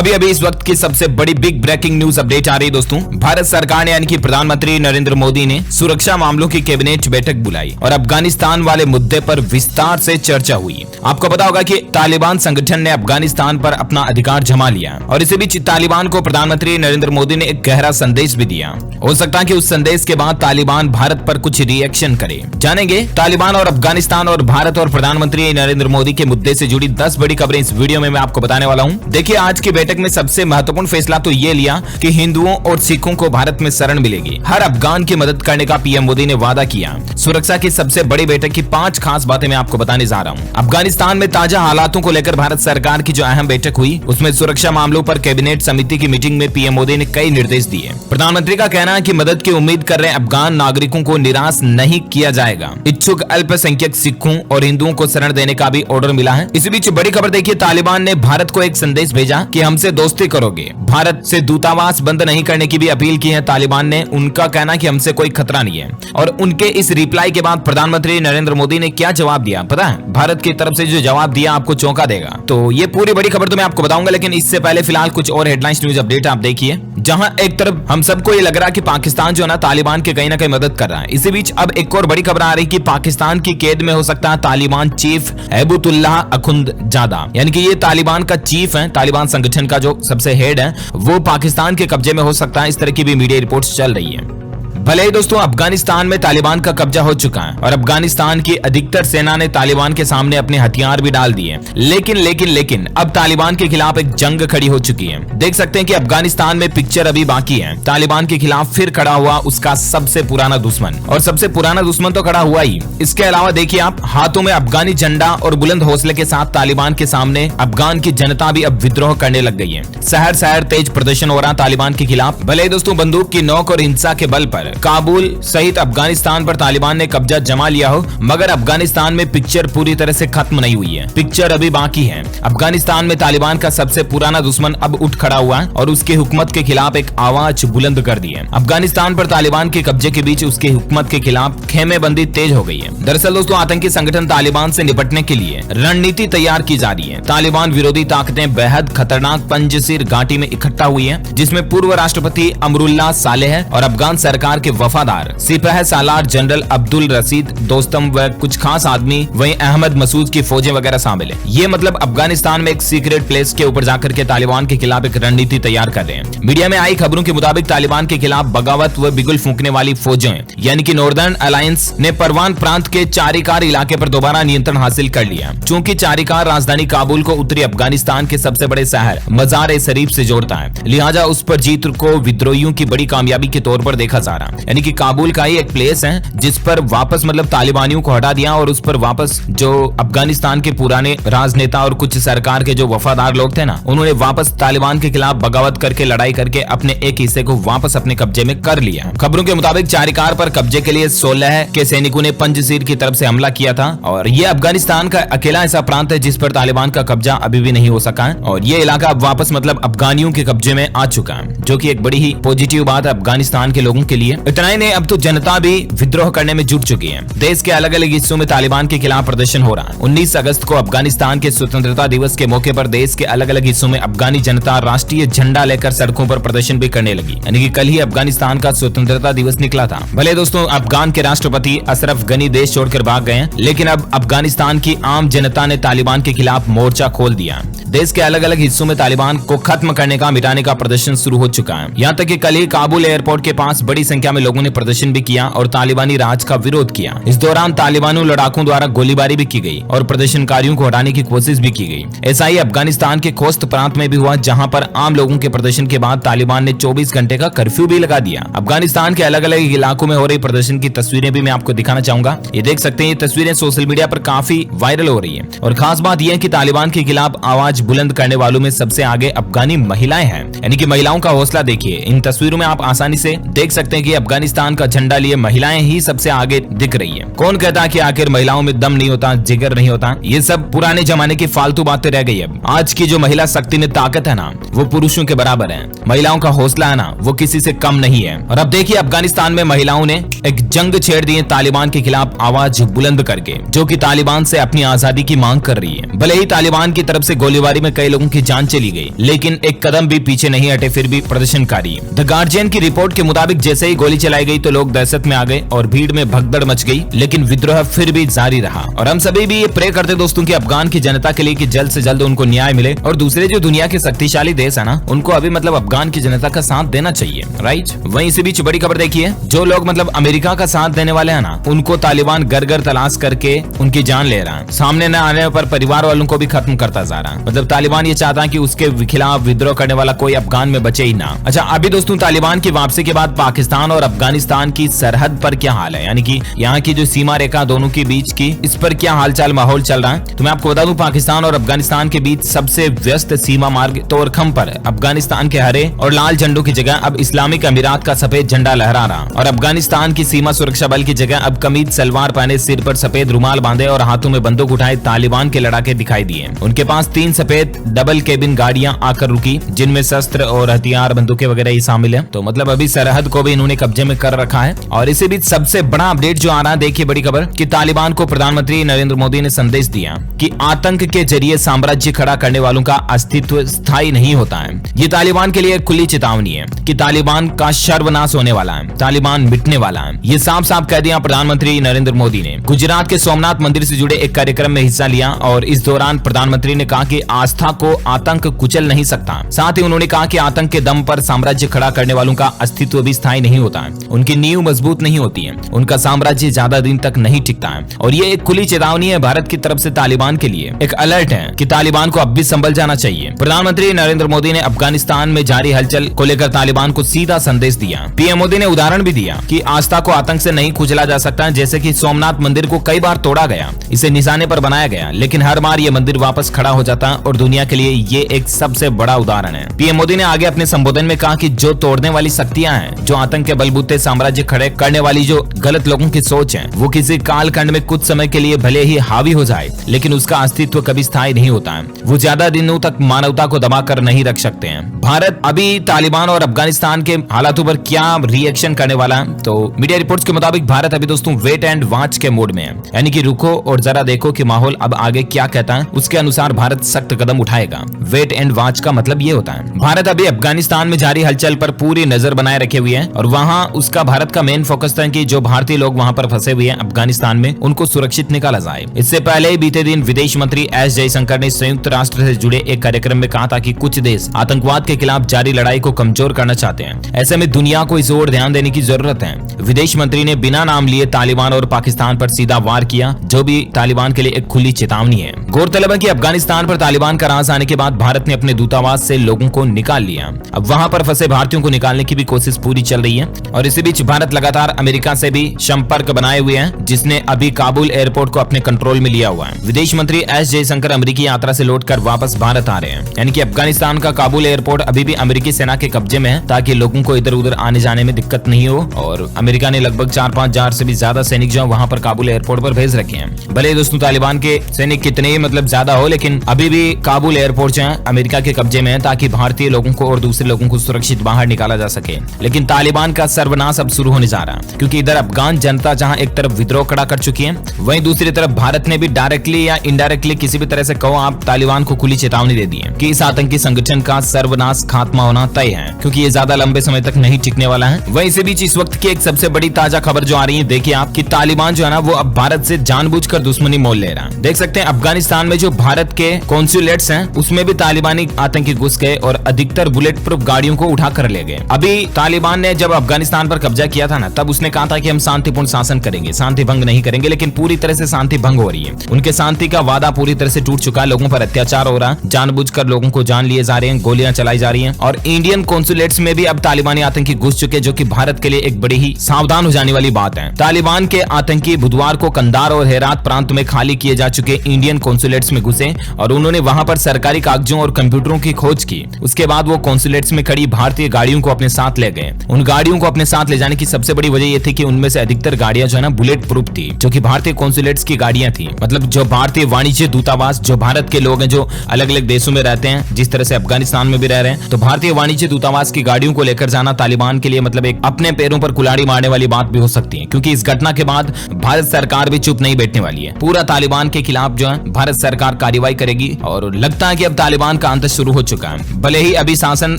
अभी अभी इस वक्त की सबसे बड़ी बिग ब्रेकिंग न्यूज अपडेट आ रही है दोस्तों। भारत सरकार ने यानी कि प्रधानमंत्री नरेंद्र मोदी ने सुरक्षा मामलों की कैबिनेट बैठक बुलाई और अफगानिस्तान वाले मुद्दे पर विस्तार से चर्चा हुई। आपको पता होगा कि तालिबान संगठन ने अफगानिस्तान पर अपना अधिकार जमा लिया और इसी बीच तालिबान को प्रधानमंत्री नरेंद्र मोदी ने एक गहरा संदेश भी दिया। हो सकता है कि उस संदेश के बाद तालिबान भारत पर कुछ रिएक्शन करे। जानेंगे तालिबान और अफगानिस्तान और भारत और प्रधानमंत्री नरेंद्र मोदी के मुद्दे से जुड़ी 10 बड़ी खबरें इस वीडियो में मैं आपको बताने वाला हूं। देखिए, आज की बैठक में सबसे महत्वपूर्ण फैसला तो ये लिया कि हिंदुओं और सिखों को भारत में शरण मिलेगी। हर अफगान की मदद करने का पीएम मोदी ने वादा किया। सुरक्षा की सबसे बड़ी बैठक की 5 खास बातें मैं आपको बताने जा रहा हूं। अफगानिस्तान में ताजा हालातों को लेकर भारत सरकार की जो अहम बैठक हुई उसमें सुरक्षा मामलों पर कैबिनेट समिति की मीटिंग में पीएम मोदी ने कई निर्देश दिए। प्रधानमंत्री का कहना है कि मदद की उम्मीद कर रहे अफगान नागरिकों को निराश नहीं किया जाएगा। इच्छुक अल्पसंख्यक सिखों और हिंदुओं को शरण देने का भी ऑर्डर मिला है। इसी बीच बड़ी खबर देखिए, तालिबान ने भारत को एक संदेश भेजा कि हमसे दोस्ती करोगे। भारत से दूतावास बंद नहीं करने की भी अपील की है तालिबान ने। उनका कहना कि हमसे कोई खतरा नहीं है। और उनके इस रिप्लाई के बाद प्रधानमंत्री नरेंद्र मोदी ने क्या जवाब दिया पता है? भारत की तरफ से जो जवाब दिया आपको चौंका देगा। तो ये पूरी बड़ी खबर तो मैं आपको बताऊंगा, लेकिन इससे पहले फिलहाल कुछ और हेडलाइंस न्यूज अपडेट आप देखिए। जहां एक तरफ हम सबको ये लग रहा है कि पाकिस्तान जो है ना तालिबान के कहीं ना कहीं मदद कर रहा है, इसी बीच अब एक और बड़ी खबर आ रही कि पाकिस्तान की कैद में हो सकता है तालिबान चीफ हैबतुल्लाह अखुंदजादा, यानी कि ये तालिबान का चीफ है, तालिबान संगठन का जो सबसे हेड है वो पाकिस्तान के कब्जे में हो सकता है। इस तरह की भी मीडिया रिपोर्ट्स चल रही है। भले ही दोस्तों अफगानिस्तान में तालिबान का कब्जा हो चुका है और अफगानिस्तान की अधिकतर सेना ने तालिबान के सामने अपने हथियार भी डाल दिए, लेकिन अब तालिबान के खिलाफ एक जंग खड़ी हो चुकी है। देख सकते हैं कि अफगानिस्तान में पिक्चर अभी बाकी है। तालिबान के खिलाफ फिर खड़ा हुआ उसका सबसे पुराना दुश्मन, और सबसे पुराना दुश्मन तो खड़ा हुआ ही। इसके अलावा देखिए आप, हाथों में अफगानी झंडा और बुलंद हौसले के साथ तालिबान के सामने अफगान की जनता भी अब विद्रोह करने लग गई है। शहर शहर तेज प्रदर्शन हो रहा तालिबान के खिलाफ। भले ही दोस्तों बंदूक की नोक और हिंसा के बल पर काबुल सहित अफगानिस्तान पर तालिबान ने कब्जा जमा लिया हो, मगर अफगानिस्तान में पिक्चर पूरी तरह से खत्म नहीं हुई है। पिक्चर अभी बाकी है। अफगानिस्तान में तालिबान का सबसे पुराना दुश्मन अब उठ खड़ा हुआ है और उसके हुकूमत के खिलाफ एक आवाज बुलंद कर दी है। अफगानिस्तान पर तालिबान के कब्जे के बीच उसके हुकूमत के खिलाफ खेमेबंदी तेज हो गई है। दरअसल दोस्तों आतंकी संगठन तालिबान से निपटने के लिए रणनीति तैयार की जा रही है। तालिबान विरोधी ताकतें बेहद खतरनाक पंजशीर घाटी में इकट्ठा हुई है, जिसमें पूर्व राष्ट्रपति अमरुल्लाह सालेह और अफगान सरकार के वफादार सिपाही सालार जनरल अब्दुल रशीद दोस्तम व कुछ खास आदमी, वहीं अहमद मसूद की फौजें वगैरह शामिल है। ये मतलब अफगानिस्तान में एक सीक्रेट प्लेस के ऊपर जाकर के तालिबान के खिलाफ एक रणनीति तैयार कर रहे हैं। मीडिया में आई खबरों के मुताबिक तालिबान के खिलाफ बगावत व बिगुल फूंकने वाली फौजें यानी कि नॉर्दर्न अलायंस ने परवान प्रांत के चारिकार इलाके पर दोबारा नियंत्रण हासिल कर लिया। चूंकि चारिकार राजधानी काबुल को उत्तरी अफगानिस्तान के सबसे बड़े शहर मजार ए शरीफ से जोड़ता है, लिहाजा उस पर जीत को विद्रोहियों की बड़ी कामयाबी के तौर पर देखा जा रहा है। यानी कि काबुल का ही एक प्लेस है जिस पर वापस मतलब तालिबानियों को हटा दिया और उस पर वापस जो अफगानिस्तान के पुराने राजनेता और कुछ सरकार के जो वफादार लोग थे ना, उन्होंने वापस तालिबान के खिलाफ बगावत करके लड़ाई करके अपने एक हिस्से को वापस अपने कब्जे में कर लिया। खबरों के मुताबिक चारिकार पर कब्जे के लिए 16 के सैनिकों ने पंजशीर की तरफ से हमला किया था और ये अफगानिस्तान का अकेला ऐसा प्रांत है जिस पर तालिबान का कब्जा अभी भी नहीं हो सका है और ये इलाका अब वापस मतलब अफगानियों के कब्जे में आ चुका है, जो की एक बड़ी ही पॉजिटिव बात है अफगानिस्तान के लोगों के लिए। इतना ही नहीं, अब तो जनता भी विद्रोह करने में जुट चुकी है। देश के अलग अलग हिस्सों में तालिबान के खिलाफ प्रदर्शन हो रहा है। 19 अगस्त को अफगानिस्तान के स्वतंत्रता दिवस के मौके पर देश के अलग अलग हिस्सों में अफगानी जनता राष्ट्रीय झंडा लेकर सड़कों पर प्रदर्शन भी करने लगी। यानी कि कल ही अफगानिस्तान का स्वतंत्रता दिवस निकला था। भले दोस्तों अफगान के राष्ट्रपति अशरफ गनी देश छोड़कर भाग गए, लेकिन अब अफगानिस्तान की आम जनता ने तालिबान के खिलाफ मोर्चा खोल दिया। देश के अलग अलग हिस्सों में तालिबान को खत्म करने का, मिटाने का प्रदर्शन शुरू हो चुका है। यहाँ तक कि कल ही काबुल एयरपोर्ट के पास बड़ी संख्या में लोगों ने प्रदर्शन भी किया और तालिबानी राज का विरोध किया। इस दौरान तालिबानों लड़ाकों द्वारा गोलीबारी भी की गई और प्रदर्शनकारियों को हटाने की कोशिश भी की गई। ऐसा ही अफगानिस्तान के खोस्त प्रांत में भी हुआ, जहां पर आम लोगों के प्रदर्शन के बाद तालिबान ने 24 घंटे का कर्फ्यू भी लगा दिया। अफगानिस्तान के अलग अलग इलाकों में हो रही प्रदर्शन की तस्वीरें भी मैं आपको दिखाना चाहूंगा। ये देख सकते हैं, ये तस्वीरें सोशल मीडिया पर काफी वायरल हो रही है और खास बात यह है कि तालिबान के खिलाफ आवाज बुलंद करने वालों में सबसे आगे अफगानी महिलाएं हैं। यानी कि महिलाओं का हौसला देखिए। इन तस्वीरों में आप आसानी से देख सकते हैं कि अफगानिस्तान का झंडा लिए महिलाएं ही सबसे आगे दिख रही है। कौन कहता कि आखिर महिलाओं में दम नहीं होता, जिगर नहीं होता? ये सब पुराने जमाने की फालतू बातें रह गई है। आज की जो महिला शक्ति में ताकत है ना, वो पुरुषों के बराबर है। महिलाओं का हौसला है ना, वो किसी से कम नहीं है। और अब देखिए अफगानिस्तान में महिलाओं ने एक जंग छेड़ दी है तालिबान के खिलाफ आवाज बुलंद करके, जो कि तालिबान से अपनी आजादी की मांग कर रही है। भले ही तालिबान की तरफ से गोलीबारी में कई लोगों की जान चली गई, लेकिन एक कदम भी पीछे नहीं हटे, फिर भी प्रदर्शनकारी। द गार्जियन की रिपोर्ट के मुताबिक जैसे ही गोली चलाई गई तो लोग दहशत में आ गए और भीड़ में भगदड़ मच गई, लेकिन विद्रोह फिर भी जारी रहा। और हम सभी भी ये प्रे करते दोस्तों कि अफगान की जनता के लिए कि जल्द से जल्द उनको न्याय मिले। और दूसरे जो दुनिया के शक्तिशाली देश है ना, उनको अभी मतलब अफगान की जनता का साथ देना चाहिए, राइट। वहीं इसी बीच बड़ी खबर देखिए, जो लोग मतलब अमेरिका का साथ देने वाले हैं ना, उनको तालिबान घर घर तलाश करके उनकी जान ले रहा है। सामने न आने पर परिवार वालों को भी खत्म करता जा रहा है। मतलब तालिबान ये चाहता है कि उसके खिलाफ विद्रोह करने वाला कोई अफगान में बचे ही ना। अच्छा, अभी दोस्तों तालिबान की वापसी के बाद पाकिस्तान और अफगानिस्तान की सरहद पर क्या हाल है, यानी कि यहाँ की जो सीमा रेखा दोनों के बीच की, इस पर क्या हालचाल माहौल चल रहा है। तो मैं आपको बता दूं, पाकिस्तान और अफगानिस्तान के बीच सबसे व्यस्त सीमा मार्ग तोरखम पर अफगानिस्तान के हरे और लाल झंडों की जगह अब इस्लामिक अमीरात का सफेद झंडा लहरा रहा। और अफगानिस्तान की सीमा सुरक्षा बल की जगह अब कमीज सलवार पहने, सिर पर सफेद रुमाल बांधे और हाथों में बंदूक उठाए तालिबान के लड़ाके दिखाई दिए। उनके पास 3 सफेद डबल केबिन गाड़ियां आकर रुकी, जिनमें शस्त्र और हथियार, बंदूकें वगैरह ही शामिल है। तो मतलब अभी सरहद को भी इन्होंने कब्जे में कर रखा है। और इसी बीच सबसे बड़ा अपडेट जो आ रहा है, देखिए बड़ी खबर कि तालिबान को प्रधानमंत्री नरेंद्र मोदी ने संदेश दिया कि आतंक के जरिए साम्राज्य खड़ा करने वालों का अस्तित्व स्थायी नहीं होता है। ये तालिबान के लिए खुली चेतावनी है कि तालिबान का सर्वनाश होने वाला है, तालिबान मिटने वाला है। ये साफ साफ कह दिया प्रधानमंत्री नरेंद्र मोदी ने। गुजरात के सोमनाथ मंदिर से जुड़े एक कार्यक्रम में हिस्सा लिया और इस दौरान प्रधानमंत्री ने कहा कि आस्था को आतंक कुचल नहीं सकता। साथ ही उन्होंने कहा कि आतंक के दम पर साम्राज्य खड़ा करने वालों का अस्तित्व भी स्थायी नहीं होता है, उनकी नींव मजबूत नहीं होती है, उनका साम्राज्य ज्यादा दिन तक नहीं टिकता है। और ये एक खुली चेतावनी है भारत की तरफ से तालिबान के लिए, एक अलर्ट है कि तालिबान को अब भी संभल जाना चाहिए। प्रधानमंत्री नरेंद्र मोदी ने अफगानिस्तान में जारी हलचल को लेकर तालिबान को सीधा संदेश दिया। पीएम मोदी ने उदाहरण भी दिया कि आस्था को आतंक से नहीं कुचला जा सकता, जैसे कि सोमनाथ मंदिर को कई बार तोड़ा गया, इसे निशाने पर बनाया गया, लेकिन हर बार ये मंदिर वापस खड़ा हो जाता और दुनिया के लिए ये एक सबसे बड़ा उदाहरण है। पीएम मोदी ने आगे अपने संबोधन में कहा कि जो तोड़ने वाली शक्तियां हैं, जो आतंक के बलबूते साम्राज्य खड़े करने वाली जो गलत लोगों की सोच है, वो किसी कालखंड में कुछ समय के लिए भले ही हावी हो जाए, लेकिन उसका अस्तित्व कभी स्थायी नहीं होता है। वो ज्यादा दिनों तक मानवता को दबा कर नहीं रख सकते हैं। भारत अभी तालिबान और अफगानिस्तान के हालातों पर क्या रिएक्शन करने वाला है? तो मीडिया रिपोर्ट्स के मुताबिक भारत अभी दोस्तों वेट एंड वॉच के मोड में है, यानी कि रुको और जरा देखो कि माहौल अब आगे क्या कहता है, उसके अनुसार भारत सख्त कदम उठाएगा। वेट एंड वॉच का मतलब ये होता है भारत अभी अफगानिस्तान में जारी हलचल पर पूरी नजर बनाए रखे हुए है और वहाँ उसका भारत का मेन फोकस था कि जो भारतीय लोग वहाँ पर फंसे हुए हैं अफगानिस्तान में, उनको सुरक्षित निकाला जाए। इससे पहले ही बीते दिन विदेश मंत्री एस जयशंकर ने संयुक्त राष्ट्र से जुड़े एक कार्यक्रम में कहा था कि कुछ देश आतंकवाद के खिलाफ जारी लड़ाई को कमजोर करना चाहते हैं। ऐसे में दुनिया को इस ओर ध्यान देने की जरूरत है। विदेश मंत्री ने बिना नाम लिए तालिबान और पाकिस्तान पर सीधा वार किया, जो भी तालिबान के लिए एक खुली चेतावनी है। गौरतलब है कि अफगानिस्तान पर तालिबान का राज आने के बाद भारत ने अपने दूतावास से लोगों को निकाल लिया। अब वहां पर फंसे भारतीयों को निकालने की भी कोशिश पूरी चल रही है। और इसी बीच भारत लगातार अमेरिका से भी संपर्क बनाए हुए है, जिसने अभी काबुल एयरपोर्ट को अपने कंट्रोल में लिया हुआ है। विदेश मंत्री एस जयशंकर अमेरिकी यात्रा से लौटकर वापस भारत आ रहे हैं, यानी कि अफगानिस्तान का काबुल एयरपोर्ट अभी भी अमेरिकी सेना के कब्जे में है, ताकि लोगों को इधर उधर आने जाने में दिक्कत नहीं हो। और अमेरिका ने लगभग 4-5 हजार से भी ज्यादा सैनिक जो वहां पर काबुल एयरपोर्ट पर भेज रखे हैं। भले दोस्तों तालिबान के सैनिक कितने ही मतलब ज्यादा हो, लेकिन अभी भी काबुल एयरपोर्ट जो है अमेरिका के कब्जे में है, ताकि भारतीय लोगों को और दूसरे लोगों को सुरक्षित बाहर निकाला जा सके। लेकिन तालिबान का सर्वनाश अब शुरू होने जा रहा है, क्योंकि इधर अफगान जनता जहां एक तरफ विद्रोह खड़ा कर चुकी है, वहीं दूसरी तरफ भारत ने भी डायरेक्टली या इनडायरेक्टली किसी भी तरह से कहो आप तालिबान को खुली चेतावनी दे दी है कि इस आतंकी संगठन का सर्वनाश खात्मा होना तय है, क्योंकि ये ज्यादा लंबे समय तक नहीं टिकने वाला है। वहीं इसी बीच इस वक्त की एक सबसे बड़ी ताजा खबर जो आ रही है, देखिए आप कि तालिबान जो है ना वो अब भारत से जानबूझकर दुश्मनी मोल ले रहा है। देख सकते हैं अफगानिस्तान में जो भारत के कॉन्सुलेट्स हैं उसमें भी तालिबानी आतंकी घुस गए और अधिकतर बुलेट प्रूफ गाड़ियों को उठा कर ले गए। अभी तालिबान ने जब अफगानिस्तान पर कब्जा किया था ना, तब उसने कहा था कि हम शांतिपूर्ण शासन करेंगे, शांति भंग नहीं करेंगे, लेकिन पूरी तरह से शांति भंग हो रही है। उनके शांति का वादा पूरी तरह से टूट चुका है, लोगों पर अत्याचार हो रहा है, जानबूझकर लोगों को जान लिए जा रहे हैं, गोलियां चलाई जा रही हैं। और इंडियन कॉन्सुलेट्स में भी अब तालिबानी आतंकी घुस चुके, जो कि भारत के लिए एक बड़ी ही सावधान हो जाने वाली बात है। तालिबान के आतंकी बुधवार को कंधार और हेरात प्रांत में खाली किए जा चुके इंडियन कॉन्सुलेट्स में घुसे और उन्होंने वहां पर सरकारी कागजों और कंप्यूटरों की खोज की। उसके बाद वो कॉन्सुलेट्स में खड़ी भारतीय गाड़ियों को अपने साथ ले गए। उन गाड़ियों को अपने साथ ले जाने की सबसे बड़ी वजह यह थी कि उनमें से अधिकतर गाड़ियां जो है ना बुलेट प्रूफ थी, जो कि भारतीय कॉन्सुलेट्स की गाड़ियां थी। मतलब जो भारतीय वाणिज्य दूतावास, जो भारत के लोग हैं जो अलग अलग देशों में रहते हैं, जिस तरह से अफगानिस्तान में भी रह रहे हैं, तो भारतीय वाणिज्य दूतावास की गाड़ियों को लेकर जाना तालिबान के लिए मतलब एक अपने पैरों पर कुल्हाड़ी मारने वाली बात भी हो सकती है, क्योंकि इस घटना के बाद भारत सरकार भी चुप नहीं बैठने वाली है। पूरा तालिबान के खिलाफ जो है भारत सरकार कार्रवाई करेगी और लगता है कि अब तालिबान का अंत शुरू हो चुका है। भले ही अभी शासन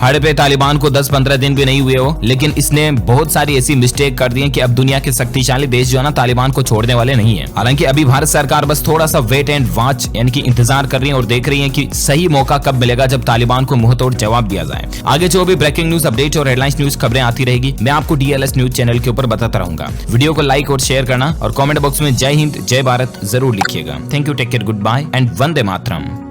हड़ पे तालिबान को 10-15 दिन भी नहीं हुए हो, लेकिन इसने बहुत सारी ऐसी मिस्टेक कर दी है कि अब दुनिया के शक्तिशाली देश जो है ना तालिबान को छोड़ने वाले नहीं है। हालांकि अभी भारत सरकार बस थोड़ा सा वेट एंड वॉच यानी कि इंतजार कर रही है और देख रही है कि सही मौका कब मिलेगा जब तालिबान को मुंहतोड़ जवाब दिया जाए। आगे जो भी ब्रेकिंग न्यूज अपडेट और हेडलाइंस न्यूज खबरें आती रहेगी, मैं आपको DLS न्यूज चैनल के ऊपर बताता रहूंगा। वीडियो को लाइक और शेयर करना और कमेंट बॉक्स में जय हिंद जय भारत जरूर लिखिएगा। Thank you, take care, good bye and Vande Mataram.